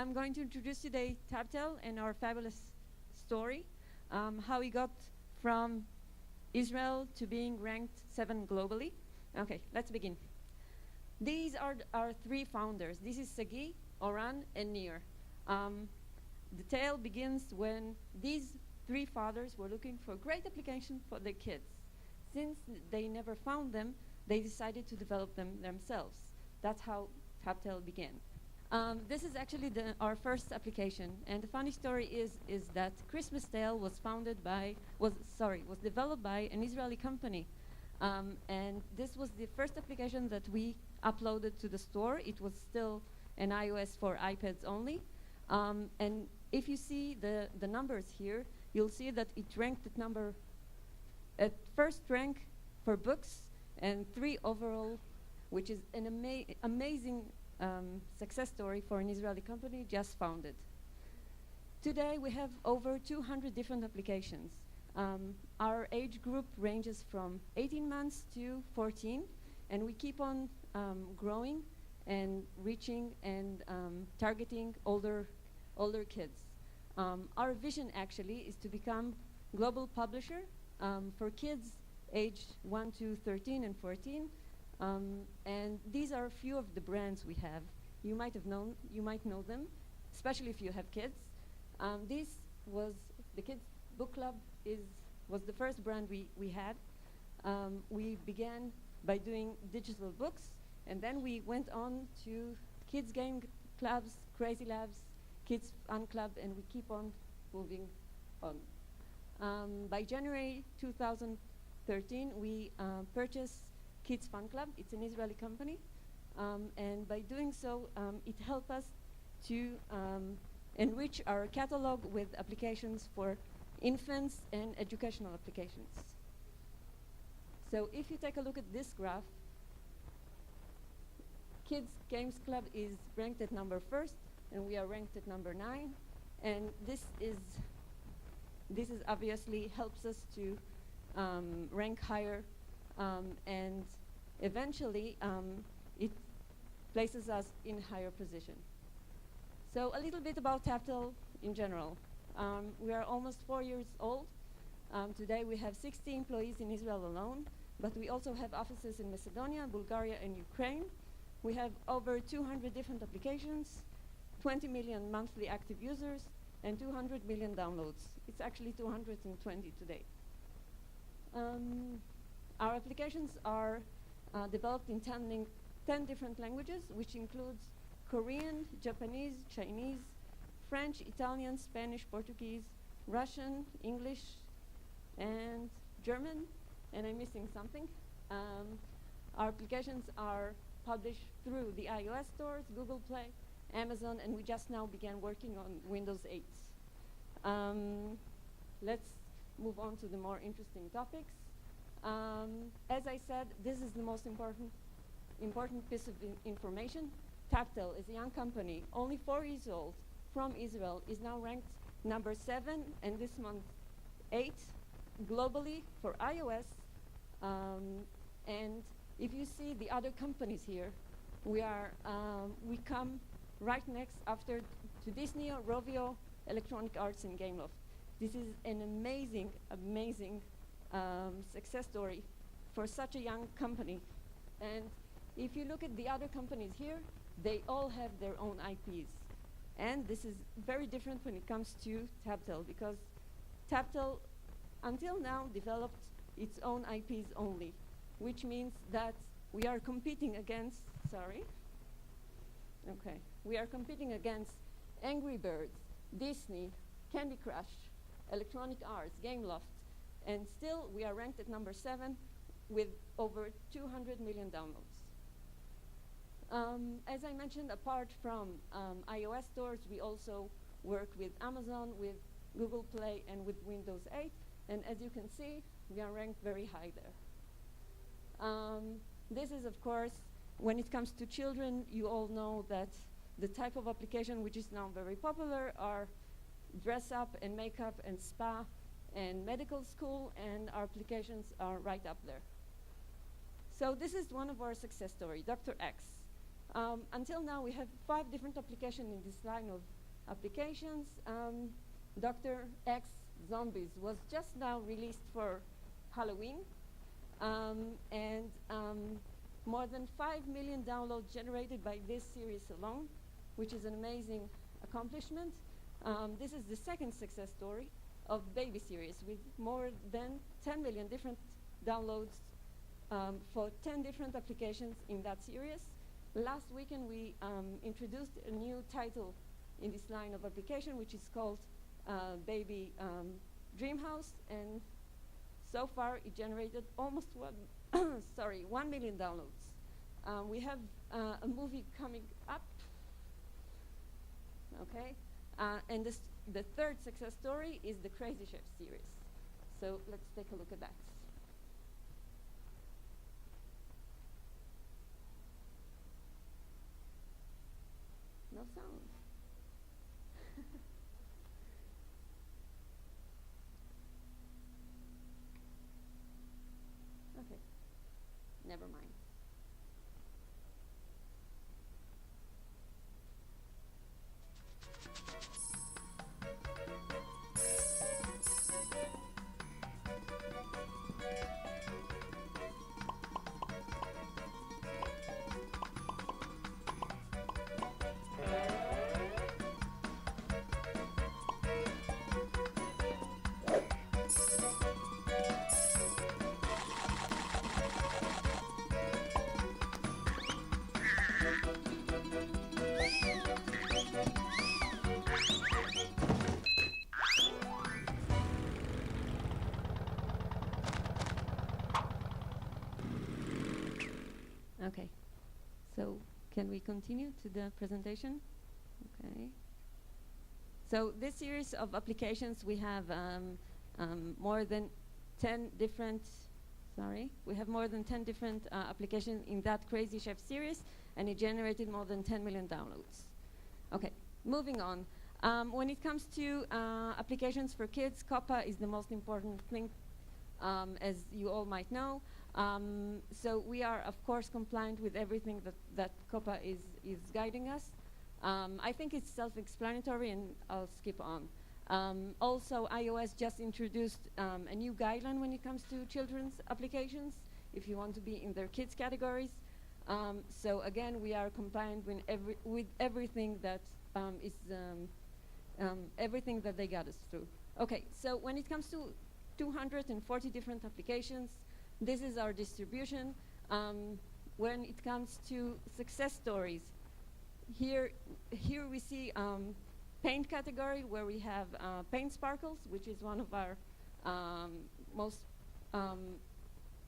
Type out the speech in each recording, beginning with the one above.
I'm going to introduce today TabTale and our fabulous story, how we got from Israel to being ranked 7 globally. Okay, let's begin. These are our 3 founders. This is Sagi, Oran, and Nir. The tale begins when these 3 fathers were looking for great application for their kids. Since they never found them, they decided to develop them themselves. That's how TabTale began. This is actually our first application, and the funny story is that Christmas Tale was developed by an Israeli company, and this was the first application that we uploaded to the store. It was still an iOS for iPads only, and if you see the numbers here, you'll see that it ranked at first rank for books and 3 overall, which is an amazing success story for an Israeli company just founded. Today we have over 200 different applications. Our age group ranges from 18 months to 14, and we keep on growing and reaching and targeting older kids. Our vision actually is to become global publisher for kids aged 1 to 13 and 14. And these are a few of the brands we have. You might know them, especially if you have kids. This was the Kids Book Club was the first brand we had. We began by doing digital books, and then we went on to kids game clubs, Crazy Labs, Kids Fun Club, and we keep on moving on. By January 2013, we purchased Kids Fun Club. It's an Israeli company, and by doing so, it helped us to enrich our catalog with applications for infants and educational applications. So if you take a look at this graph, Kids Games Club is ranked at number 1st, and we are ranked at number 9, and this obviously helps us to rank higher, and eventually it places us in higher position. So a little bit about TabTale in general. We are almost 4 years old. Today we have 60 employees in Israel alone, but we also have offices in Macedonia, Bulgaria, and Ukraine. We have over 200 different applications, 20 million monthly active users, and 200 million downloads. It's actually 220 today. Our applications are developed in 10 different languages, which includes Korean, Japanese, Chinese, French, Italian, Spanish, Portuguese, Russian, English, and German, and I'm missing something. Our applications are published through the iOS stores, Google Play, Amazon, and we just now began working on Windows 8. Let's move on to the more interesting topics. As I said, this is the most important piece of information. TabTale is a young company, only 4 years old, from Israel, is now ranked number 7, and this month 8 globally for iOS. And if you see the other companies here, we come right next after to Disney, Rovio, Electronic Arts, and Gameloft. This is an amazing success story for such a young company. And if you look at the other companies here, they all have their own IPs. And this is very different when it comes to TabTale, because TabTale until now developed its own IPs only, which means that we are competing against, we are competing against Angry Birds, Disney, Candy Crush, Electronic Arts, Gameloft, and still we are ranked at number 7 with over 200 million downloads. As I mentioned, apart from iOS stores, we also work with Amazon, with Google Play, and with Windows 8, and as you can see, we are ranked very high there. This is, of course, when it comes to children, you all know that the type of application which is now very popular are dress up and makeup and spa and medical school, and our applications are right up there. So this is one of our success stories, Dr. X. Until now, we have 5 different applications in this line of applications. Dr. X Zombies was just now released for Halloween, and more than 5 million downloads generated by this series alone, which is an amazing accomplishment. This is the second success story of baby series with more than 10 million different downloads for 10 different applications in that series. Last weekend, we introduced a new title in this line of application, which is called Baby Dream House, and so far it generated almost 1 million downloads. We have a movie coming up, okay? And the third success story is the Crazy Chef series. So let's take a look at that. No sound. Okay, never mind. Okay, so can we continue to the presentation? Okay. So this series of applications, we have more than 10 different, we have more than 10 different applications in that Crazy Chef series, and it generated more than 10 million downloads. Okay, moving on. When it comes to applications for kids, COPPA is the most important thing, as you all might know. So we are, of course, compliant with everything that COPPA is guiding us. I think it's self-explanatory, and I'll skip on. Also, iOS just introduced a new guideline when it comes to children's applications, if you want to be in their kids categories. So again, we are compliant with everything that everything that they got us through. Okay, so when it comes to 240 different applications, this is our distribution. When it comes to success stories, here we see paint category, where we have paint sparkles, which is one of our most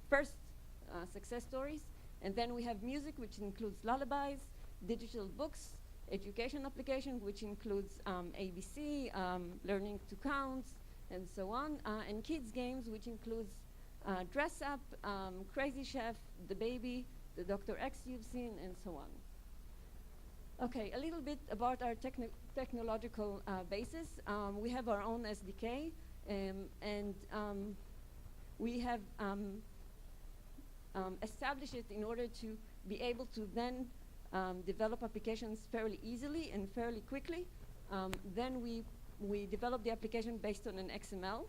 first success stories. And then we have music, which includes lullabies, digital books, education application, which includes ABC, learning to count, and so on, and kids games, which includes Dress Up, Crazy Chef, The Baby, the Dr. X you've seen, and so on. Okay, a little bit about our technological basis. We have our own SDK, and we have established it in order to be able to then develop applications fairly easily and fairly quickly. Then we develop the application based on an XML.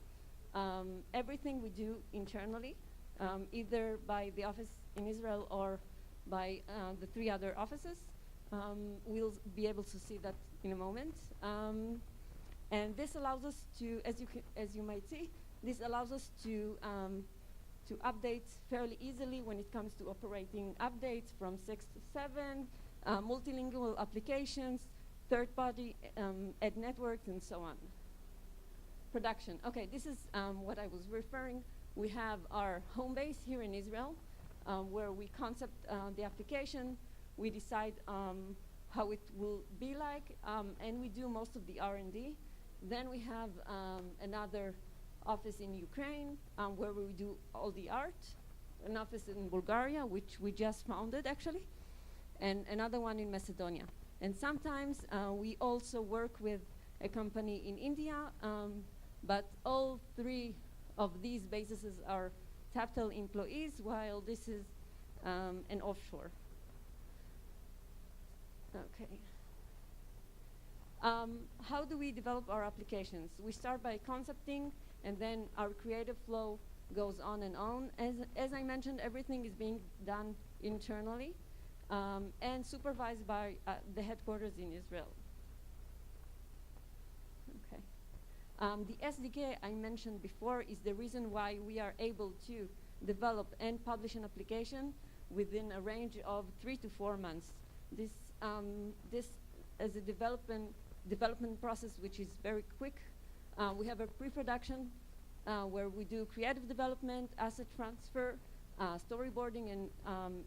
Everything we do internally, either by the office in Israel or by the 3 other offices. We'll be able to see that in a moment. And this allows us to, as you might see, this allows us to update fairly easily when it comes to operating updates from 6 to 7, multilingual applications, third-party ad networks, and so on. Production. Okay, this is what I was referring. We have our home base here in Israel, where we concept the application. We decide how it will be like, and we do most of the R&D. Then we have another office in Ukraine, where we do all the art, an office in Bulgaria, which we just founded, actually, and another one in Macedonia. And sometimes we also work with a company in India, but all 3 of these bases are TabTale employees, while this is an offshore. Okay. How do we develop our applications? We start by concepting, and then our creative flow goes on and on. As I mentioned, everything is being done internally and supervised by the headquarters in Israel. Okay. The SDK I mentioned before is the reason why we are able to develop and publish an application within a range of 3 to 4 months. This is a development process which is very quick. We have a pre-production where we do creative development, asset transfer, storyboarding, and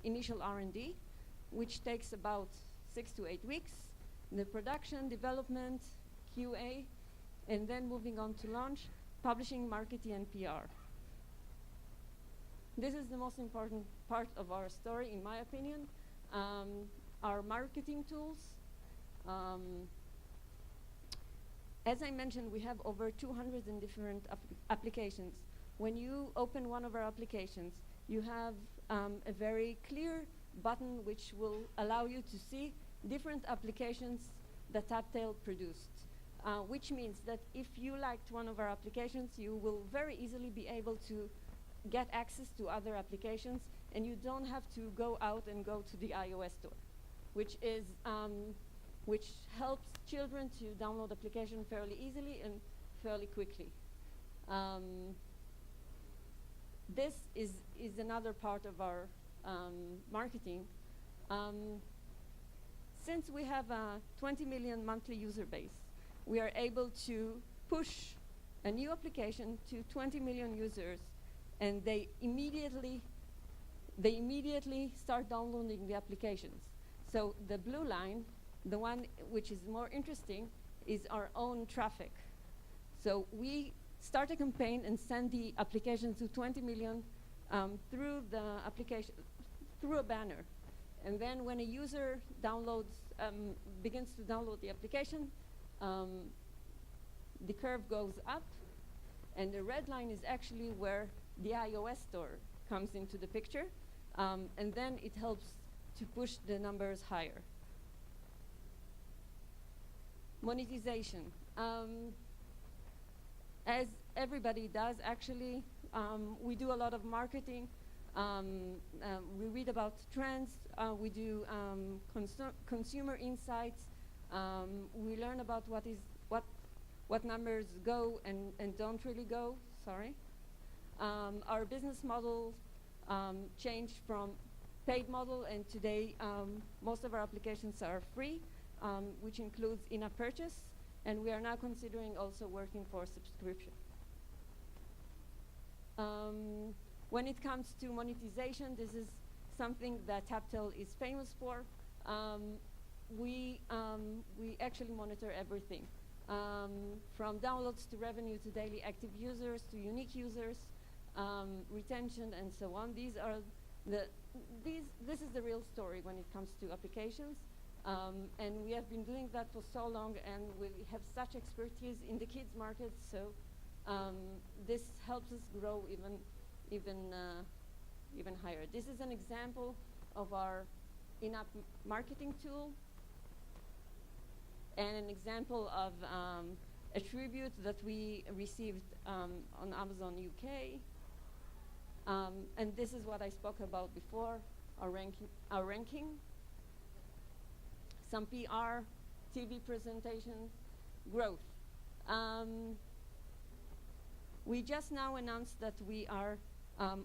initial R&D, which takes about 6 to 8 weeks. The production, development, QA, and then moving on to launch, publishing, marketing, and PR. This is the most important part of our story, in my opinion. Our marketing tools. As I mentioned, we have over 200 different applications. When you open one of our applications, you have a very clear button which will allow you to see different applications that TabTale produced, which means that if you liked one of our applications, you will very easily be able to get access to other applications, and you don't have to go out and go to the iOS store, which helps children to download application fairly easily and fairly quickly. This is another part of our marketing. Since we have a 20 million monthly user base, we are able to push a new application to 20 million users, and they immediately start downloading the applications. So the blue line, the one which is more interesting, is our own traffic. So we start a campaign and send the application to 20 million through the application, through a banner. And then when a user begins to download the application, the curve goes up, and the red line is actually where the iOS store comes into the picture, and then it helps to push the numbers higher. Monetization. As everybody does, actually, we do a lot of marketing. We read about trends. We do consumer insights. We learn about what numbers go and don't really go. Sorry. Our business model changed from paid model, and today most of our applications are free, which includes in-app purchase, and we are now considering also working for subscription. When it comes to monetization, this is something that TabTale is famous for. We actually monitor everything, from downloads to revenue to daily active users to unique users, retention, and so on. This is the real story when it comes to applications. And we have been doing that for so long, and we have such expertise in the kids market, so this helps us grow even higher. This is an example of our in-app marketing tool, and an example of a tribute that we received on Amazon UK. And this is what I spoke about before, our ranking. Some PR, TV presentations, growth. We just now announced that we are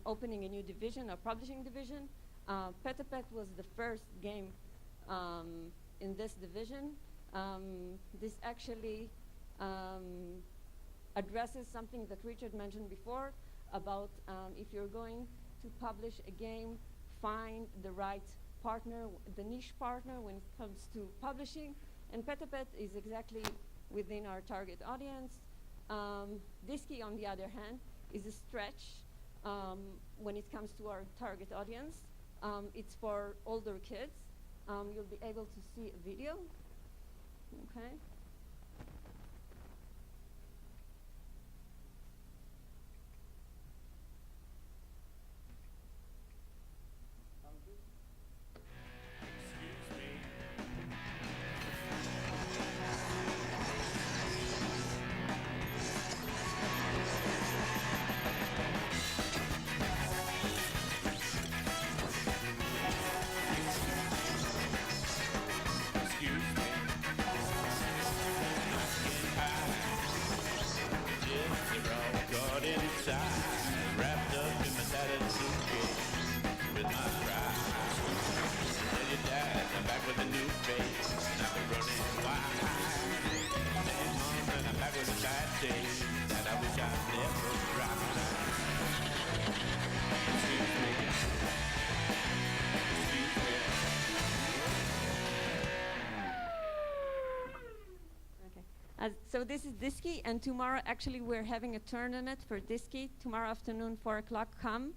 opening a new division, a publishing division. Petapet was the first game in this division. This actually addresses something that Richard mentioned before about if you're going to publish a game, find the right partner, the niche partner when it comes to publishing. And Petapet is exactly within our target audience. Disky, on the other hand, is a stretch when it comes to our target audience. It's for older kids. You'll be able to see a video. Okay. Excuse me. side, wrapped up in my tattered suitcase with my pride. Tell your dad I'm back with a new face, and I've been running wild. Tell your mom that I'm back with a bad taste that I wish I'd never tried. Excuse me. Excuse me. So this is Disky, and tomorrow actually we're having a tournament for Disky. Tomorrow afternoon, 4 o'clock, come.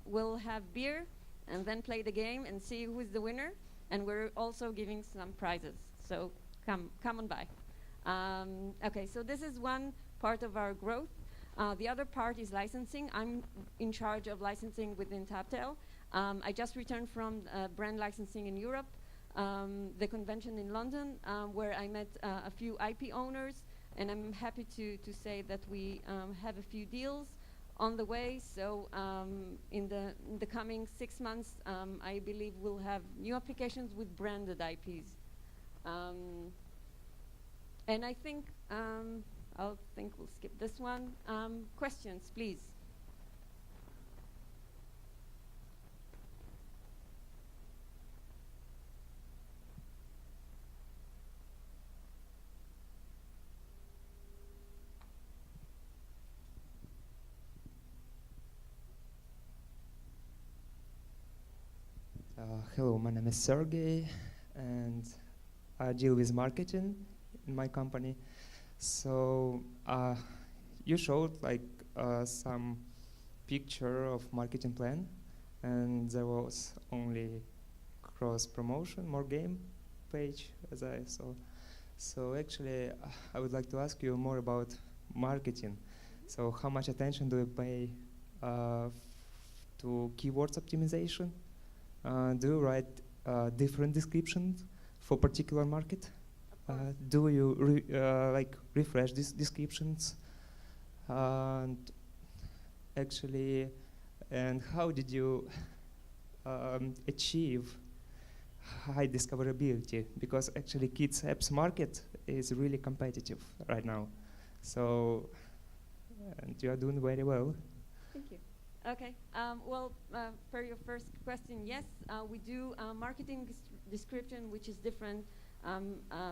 We'll have beer and then play the game and see who is the winner. And we're also giving some prizes. So come on by. Okay, so this is one part of our growth. The other part is licensing. I'm in charge of licensing within TabTale. I just returned from brand licensing in Europe. The convention in London, where I met a few IP owners, and I'm happy to say that we have a few deals on the way. So in the coming 6 months, I believe we'll have new applications with branded IPs. And I think we'll skip this one. Questions, please. Hello, my name is Sergey, and I deal with marketing in my company. So you showed some picture of marketing plan, and there was only cross promotion, more game page as I saw. So actually, I would like to ask you more about marketing. So how much attention do you pay to keywords optimization? Do you write different descriptions for particular market? Do you refresh these descriptions? And how did you achieve high discoverability? Because actually kids apps market is really competitive right now. So, and you are doing very well. Thank you. Okay. For your first question, yes, we do marketing description, which is different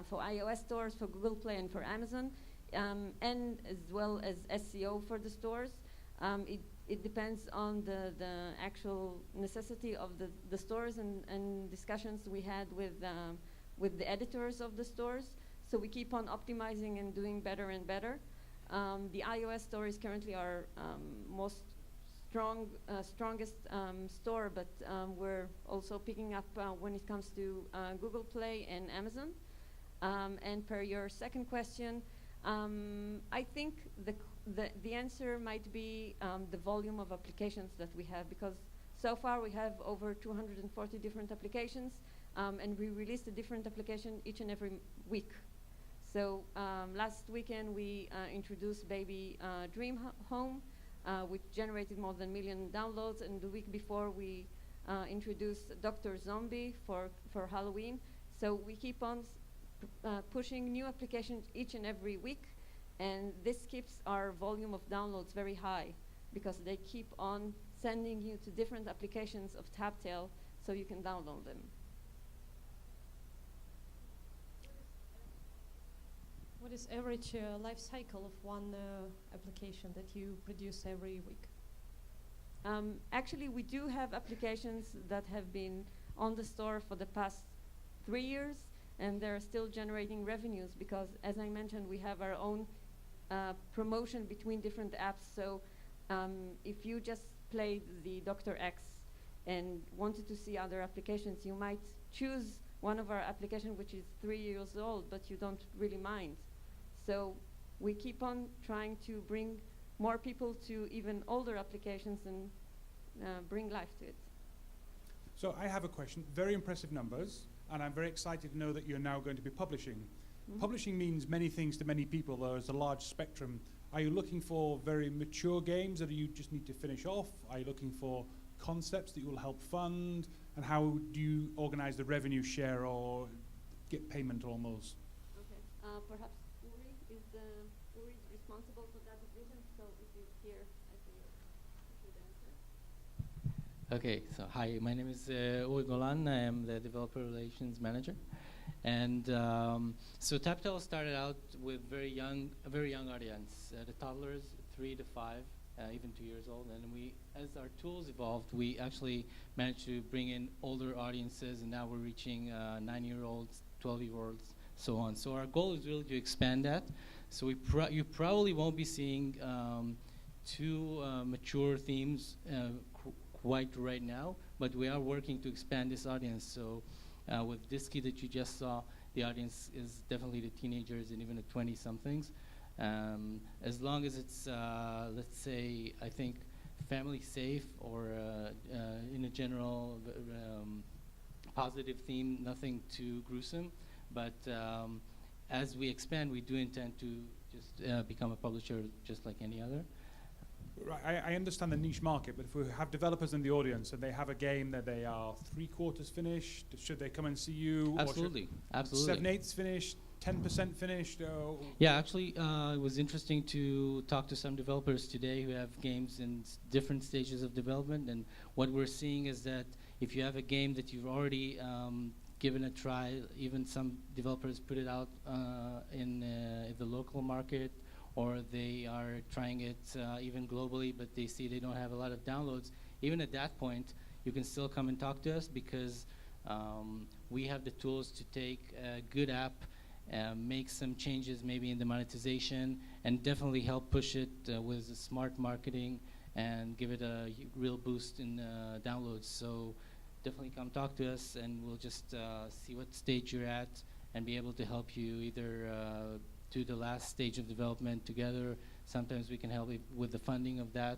for iOS stores, for Google Play, and for Amazon, and as well as SEO for the stores. It depends on the actual necessity of the stores and discussions we had with the editors of the stores. So we keep on optimizing and doing better and better. The iOS store is currently our strongest store, but we're also picking up when it comes to Google Play and Amazon. And per your second question, I think the answer might be the volume of applications that we have, because so far we have over 240 different applications, and we release a different application each and every week. So last weekend we introduced Baby Dream Home, which generated more than 1 million downloads, and the week before we introduced Dr. Zombie for Halloween. So we keep on pushing new applications each and every week, and this keeps our volume of downloads very high, because they keep on sending you to different applications of TabTale so you can download them. What is average life cycle of one application that you produce every week? Actually, we do have applications that have been on the store for the past 3 years, and they're still generating revenues, because, as I mentioned, we have our own promotion between different apps. So if you just played the Dr. X and wanted to see other applications, you might choose one of our applications which is 3 years old, but you don't really mind. So we keep on trying to bring more people to even older applications and bring life to it. So I have a question. Very impressive numbers, and I'm very excited to know that you're now going to be publishing. Mm-hmm. Publishing means many things to many people. There's a large spectrum. Are you looking for very mature games that you just need to finish off? Are you looking for concepts that you will help fund? And how do you organize the revenue share or get payment almost? Okay, perhaps Uri is responsible responsible for that division. So if you hear, I think you should answer. Okay, so hi, my name is Uwe Golan. I am the Developer Relations Manager. And so TabTale's started out with a very young audience, the toddlers, 3 to 5, even 2 years old. And we, as our tools evolved, we actually managed to bring in older audiences, and now we're reaching 9-year-olds, 12-year-olds, so on. So our goal is really to expand that. So you probably won't be seeing two mature themes quite right now, but we are working to expand this audience. So with Disky that you just saw, the audience is definitely the teenagers and even the 20-somethings. As long as it's, let's say, I think, family safe or in a general positive theme, nothing too gruesome. But as we expand, we do intend to just become a publisher just like any other. Right, I understand the niche market, but if we have developers in the audience and they have a game that they are 3/4 finished, should they come and see you? Absolutely, absolutely. 7/8 finished, 10% finished? Yeah, actually, it was interesting to talk to some developers today who have games in different stages of development, and what we're seeing is that if you have a game that you've already given a try, even some developers put it out in the local market, or they are trying it even globally, but they see they don't have a lot of downloads. Even at that point, you can still come and talk to us because we have the tools to take a good app, make some changes maybe in the monetization, and definitely help push it with smart marketing and give it a real boost in downloads. So definitely come talk to us, and we'll just see what stage you're at and be able to help you either to the last stage of development together. Sometimes we can help with the funding of that.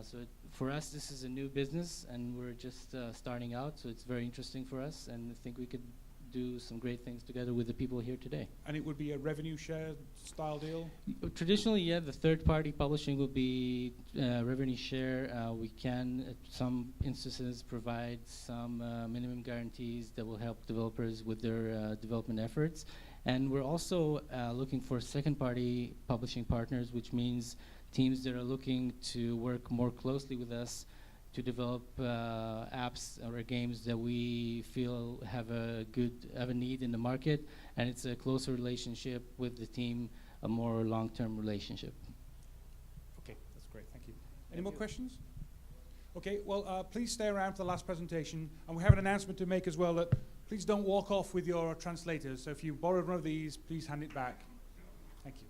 So for us, this is a new business, and we're just starting out, so it's very interesting for us, and I think we could do some great things together with the people here today. And it would be a revenue share style deal? Traditionally, yeah, the third-party publishing will be revenue share. We can, at some instances, provide some minimum guarantees that will help developers with their development efforts. And we're also looking for second-party publishing partners, which means teams that are looking to work more closely with us to develop apps or games that we feel have a need in the market, and it's a closer relationship with the team, a more long-term relationship. Okay, that's great, thank you. Any more questions? Okay, well, please stay around for the last presentation, and we have an announcement to make as well that please don't walk off with your translators. So if you borrowed one of these, please hand it back. Thank you.